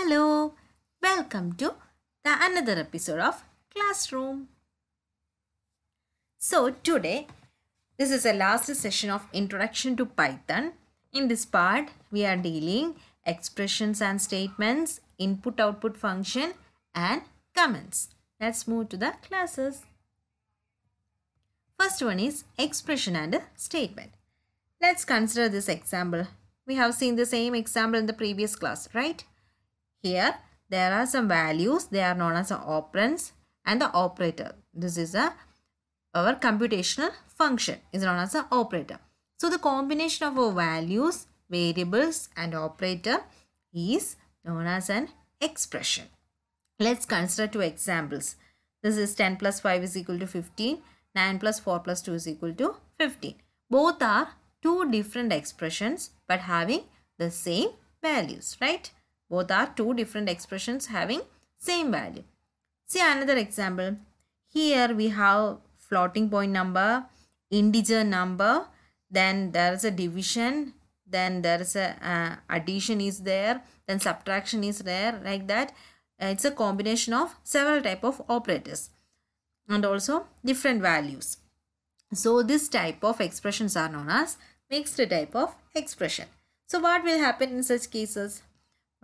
Hello, welcome to the another episode of Classroom. So today this is the last session of Introduction to Python. In this part we are dealing expressions and statements, input output function and comments. Let's move to the classes. First one is expression and statement. Let's consider this example. We have seen the same example in the previous class, right? Here there are some values, they are known as operands and the operator. This is our computational function is known as an operator. So the combination of our values, variables and operator is known as an expression. Let's consider two examples. This is 10 plus 5 is equal to 15, 9 plus 4 plus 2 is equal to 15. Both are two different expressions but having the same values, right? Both are two different expressions having same value. See another example. Here we have floating point number, integer number, then there is a division, then there is a addition is there, then subtraction is there, like that. It's a combination of several type of operators and also different values. So this type of expressions are known as mixed type of expression. So what will happen in such cases?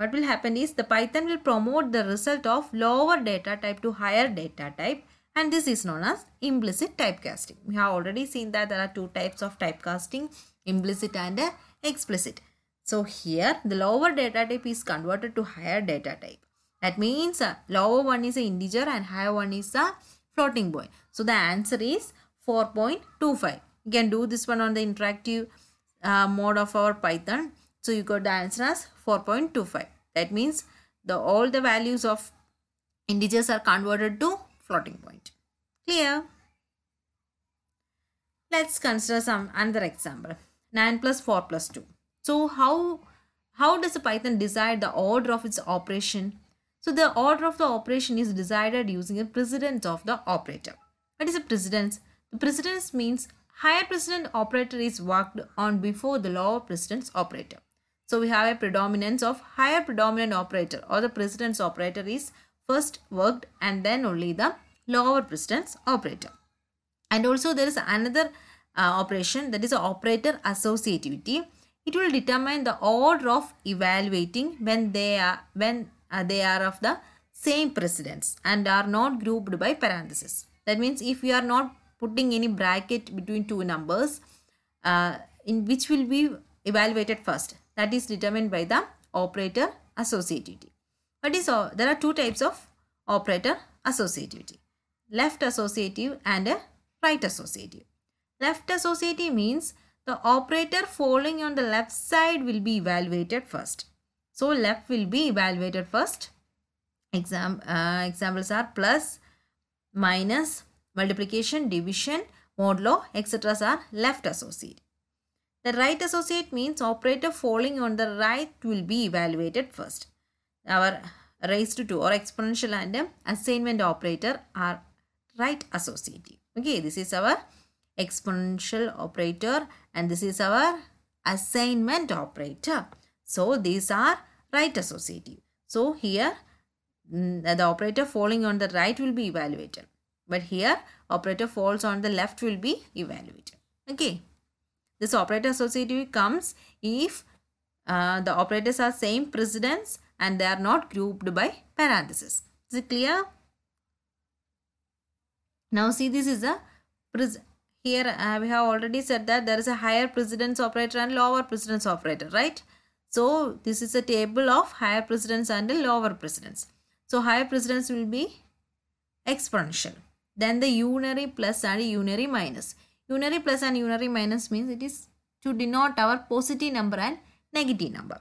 What will happen is the Python will promote the result of lower data type to higher data type, and this is known as implicit typecasting. We have already seen that there are two types of typecasting, implicit and explicit. So here the lower data type is converted to higher data type. That means lower one is an integer and higher one is a floating point. So the answer is 4.25. You can do this one on the interactive mode of our Python. So you got the answer as 4.25. That means all the values of integers are converted to floating point. Clear? Let's consider another example. 9 plus 4 plus 2. So how does the Python decide the order of its operation? So the order of the operation is decided using a precedence of the operator. What is a precedence? The precedence means higher precedent operator is worked on before the lower precedence operator. So we have a predominance of higher predominant operator, or the precedence operator is first worked and then only the lower precedence operator. And also there is another operation, that is operator associativity. It will determine the order of evaluating when they are of the same precedence and are not grouped by parentheses. That means if we are not putting any bracket between two numbers, in which will be evaluated first, that is determined by the operator associativity. There are two types of operator associativity: left associative and right associative. Left associative means the operator falling on the left side will be evaluated first. So left will be evaluated first. Examples are plus, minus, multiplication, division, modulo, etc. are left associate. The right associate means operator falling on the right will be evaluated first. Our raised to or exponential and assignment operator are right associative. Okay, this is our exponential operator and this is our assignment operator. So these are right associative. So here the operator falling on the right will be evaluated. But here operator falls on the left will be evaluated. Okay. This operator associative comes if the operators are same precedence and they are not grouped by parentheses. Is it clear? Now see, this is a here we have already said that there is a higher precedence operator and lower precedence operator, right? So this is a table of higher precedence and lower precedence. So higher precedence will be exponential. Then the unary plus and unary minus. Unary plus and unary minus means it is to denote our positive number and negative number.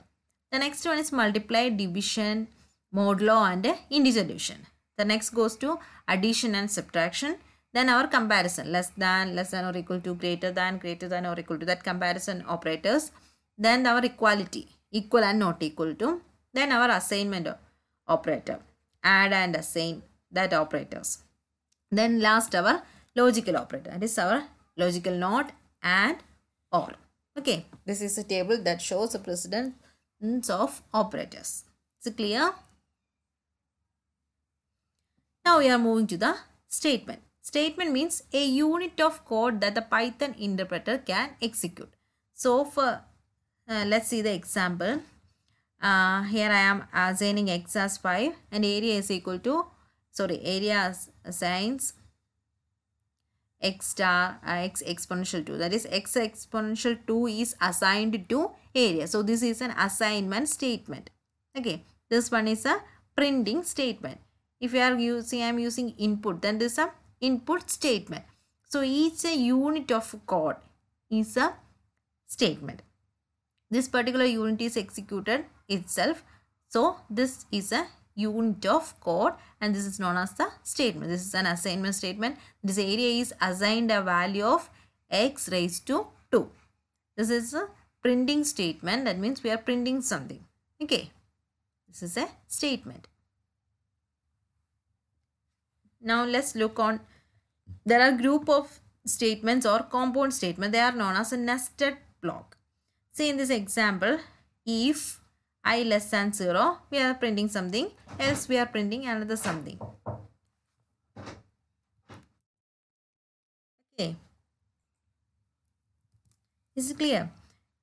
The next one is multiply, division, modulo and integer division. The next goes to addition and subtraction. Then our comparison, less than or equal to, greater than or equal to, that comparison operators. Then our equality, equal and not equal to. Then our assignment operator, add and assign, that operators. Then last our logical operator, that is our logical not and or. Okay, this is a table that shows the precedence of operators. Is it clear? Now we are moving to the statement. Statement means a unit of code that the Python interpreter can execute. So for let's see the example. Here I am assigning x as 5 and area is equal to, area assigns x star x exponential 2. That is x exponential 2 is assigned to area. So this is an assignment statement. Okay. This one is a printing statement. If you are using, I am using input, then this is a input statement. So each a unit of code is a statement. This particular unit is executed itself. So this is a unit of code and this is known as the statement. This is an assignment statement. This area is assigned a value of x raised to 2. This is a printing statement. That means we are printing something. Okay. This is a statement. Now let's look on. There are group of statements or compound statement. They are known as a nested block. See in this example, if I less than 0, we are printing something, else we are printing another something. Okay. Is it clear?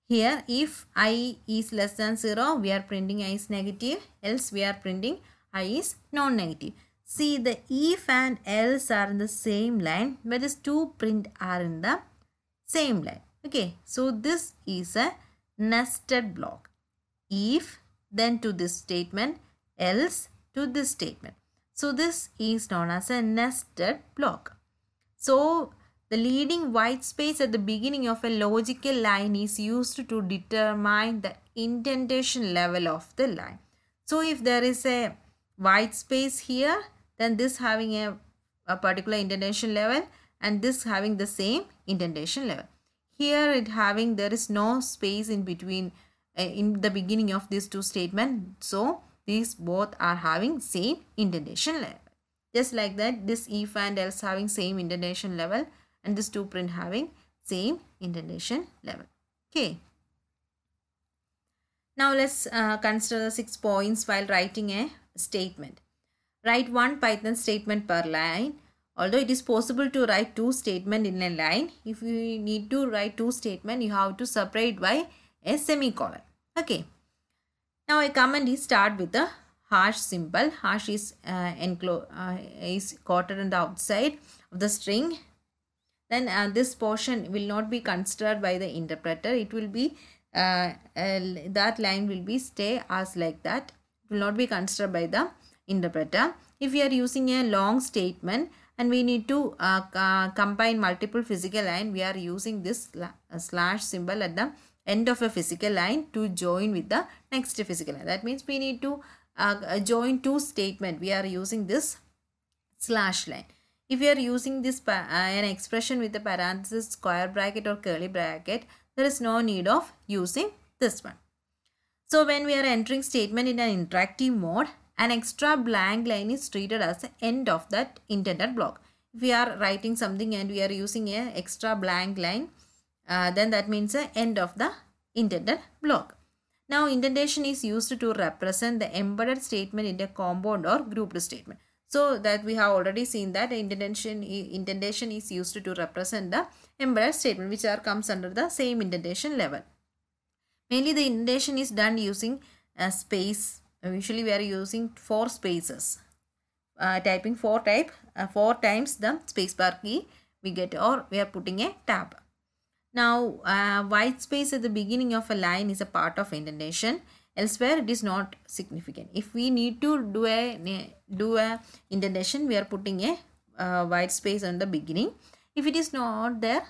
Here, if I is less than 0, we are printing I is negative, else we are printing I is non-negative. See, the if and else are in the same line, whereas to print are in the same line. Okay, so this is a nested block. If, then to this statement, else to this statement. So this is known as a nested block. So the leading white space at the beginning of a logical line is used to determine the indentation level of the line. So if there is a white space here, then this having a particular indentation level and this having the same indentation level. Here it having, there is no space in between in the beginning of these two statements. So these both are having same indentation level. Just like that, this if and else having same indentation level and this to print having same indentation level. Okay. Now let's consider the 6 points while writing a statement. Write one Python statement per line. Although it is possible to write 2 statements in a line, if you need to write 2 statements, you have to separate by a semicolon. Okay. Now a command is start with a hash symbol. Hash is quoted on the outside of the string. Then this portion will not be considered by the interpreter. It will be that line will be stay as like that. It will not be considered by the interpreter. If we are using a long statement and we need to combine multiple physical line, we are using this slash symbol at the end of a physical line to join with the next physical line. That means we need to join 2 statements. We are using this slash line. If you are using this an expression with a parenthesis, square bracket or curly bracket, there is no need of using this one. So when we are entering statement in an interactive mode, an extra blank line is treated as the end of that intended block. If we are writing something and we are using an extra blank line, then that means the end of the intended block. Now indentation is used to represent the embedded statement in a compound or grouped statement. So that we have already seen that indentation is used to represent the embedded statement which comes under the same indentation level. Mainly the indentation is done using a space. Usually we are using 4 spaces. Typing 4 times the spacebar key we get, or we are putting a tab. Now white space at the beginning of a line is a part of indentation. Elsewhere it is not significant. If we need to do a indentation, we are putting a white space on the beginning. If it is not there,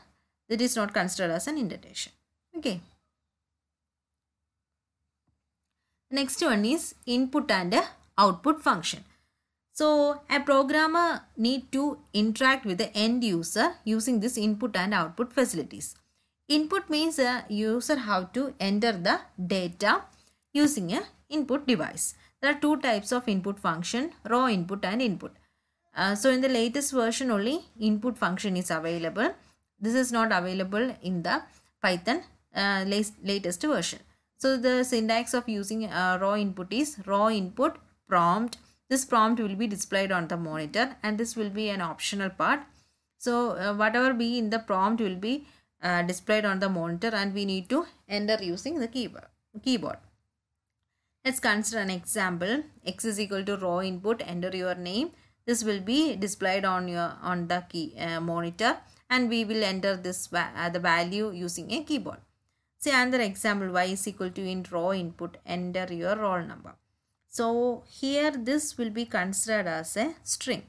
it is not considered as an indentation. Okay. Next one is input and output function. So a programmer need to interact with the end user using this input and output facilities. Input means a user have to enter the data using a input device. There are 2 types of input function, raw input and input. So in the latest version only input function is available. This is not available in the Python latest version. So the syntax of using raw input is raw input prompt. this prompt will be displayed on the monitor, and this will be an optional part. So whatever be in the prompt will be displayed on the monitor, and we need to enter using the keyboard. Let's consider an example. X is equal to raw input, enter your name. This will be displayed on the monitor, and we will enter this the value using a keyboard. Say another example, y is equal to int raw input, enter your roll number. So here this will be considered as a string.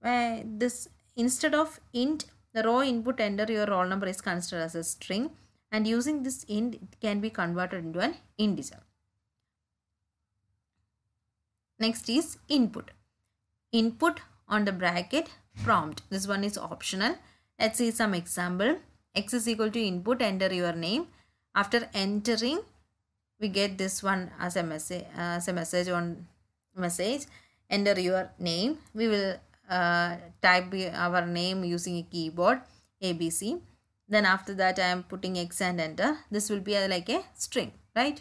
This instead of int, the raw input enter your roll number is considered as a string, and using this int it can be converted into an integer. Next is input. Input on the bracket prompt. This one is optional. Let's see some example. X is equal to input, enter your name. After entering, we get this one as a message on message. Enter your name. We will type our name using a keyboard ABC. Then after that I am putting X and enter. This will be like a string, right?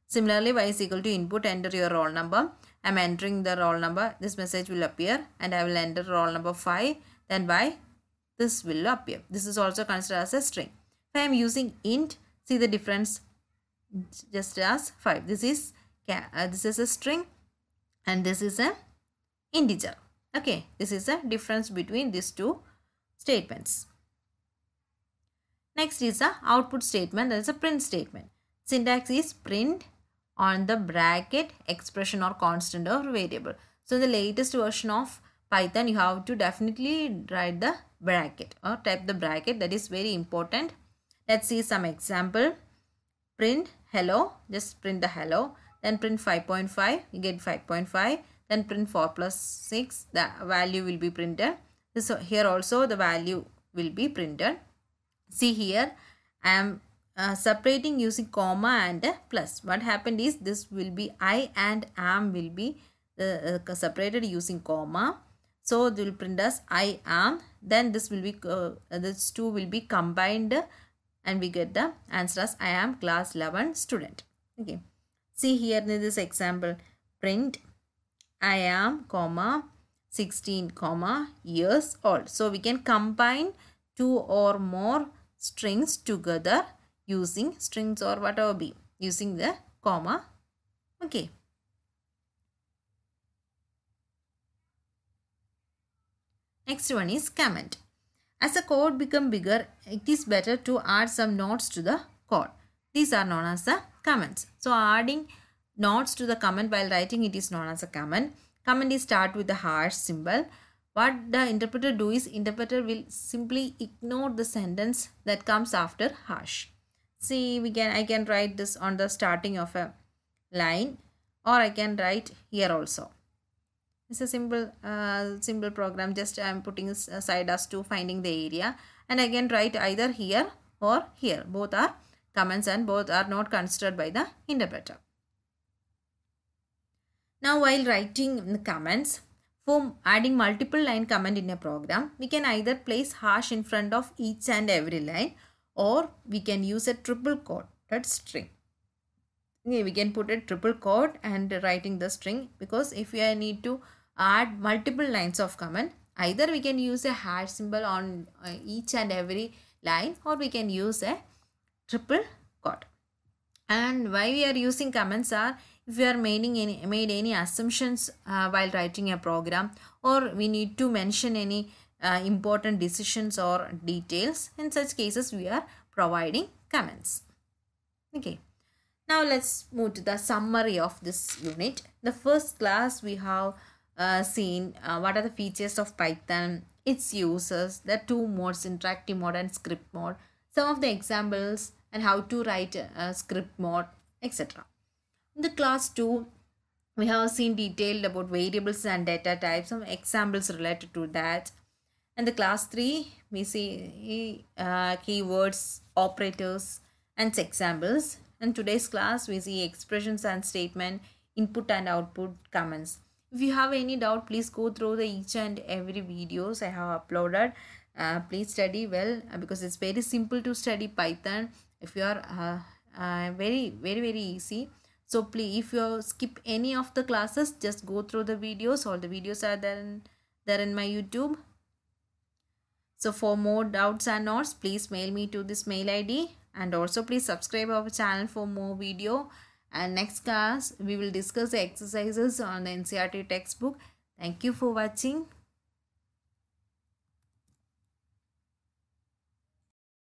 Similarly, y is equal to input, enter your roll number. I am entering the roll number. This message will appear, and I will enter roll number 5. Then y, this will appear. This is also considered as a string. If I am using int, see the difference, just as 5. This is a string, and this is a integer. Okay, this is a difference between these two statements. Next is the output statement. That is a print statement. Syntax is print on the bracket expression or constant or variable. So the latest version of Python, you have to definitely write the bracket or type the bracket. That is very important. Let's see some example. Print hello, just print the hello. Then print 5.5, you get 5.5. Then print 4 plus 6, the value will be printed. So here also the value will be printed. See here, I am separating using comma and plus. What happened is this will be I and am will be separated using comma. So they will print as I am. Then this will be this two will be combined, and we get the answer as I am class 11 student. Okay. See here in this example, print I am comma 16 comma years old. So we can combine two or more strings together using strings or whatever be using the comma. Okay. Next one is comment. As the code become bigger, it is better to add some notes to the code. These are known as the comments. So adding notes to the comment while writing it is known as a comment. Comment is start with the hash symbol. What the interpreter do is interpreter will simply ignore the sentence that comes after hash. See, I can write this on the starting of a line, or I can write here also. It's a simple program. Just I am putting aside as to finding the area, and I can write either here or here. Both are comments and both are not considered by the interpreter. Now while writing comments, for adding multiple line comment in a program, we can either place hash in front of each and every line, or we can use a triple quoted string. Okay, we can put a triple quote and writing the string, because if we need to add multiple lines of comment, either we can use a hash symbol on each and every line, or we can use a triple quote. And why we are using comments are, if we are made any assumptions while writing a program, or we need to mention any important decisions or details, in such cases we are providing comments. Okay. Now let's move to the summary of this unit. The first class we have seen what are the features of Python, its uses, the two modes, interactive mode and script mode, some of the examples, and how to write a script mode, etc. In the class 2, we have seen detailed about variables and data types, some examples related to that. In the class 3, we see keywords, operators, and examples. In today's class, we see expressions and statement, input and output, comments. If you have any doubt, please go through the each and every videos I have uploaded. Please study well, because it's very simple to study Python. If you are very easy. So please, if you skip any of the classes, just go through the videos. All the videos are there in my YouTube. So for more doubts and notes, please mail me to this mail ID, and also please subscribe our channel for more video. And next class we will discuss the exercises on the NCERT textbook. Thank you for watching.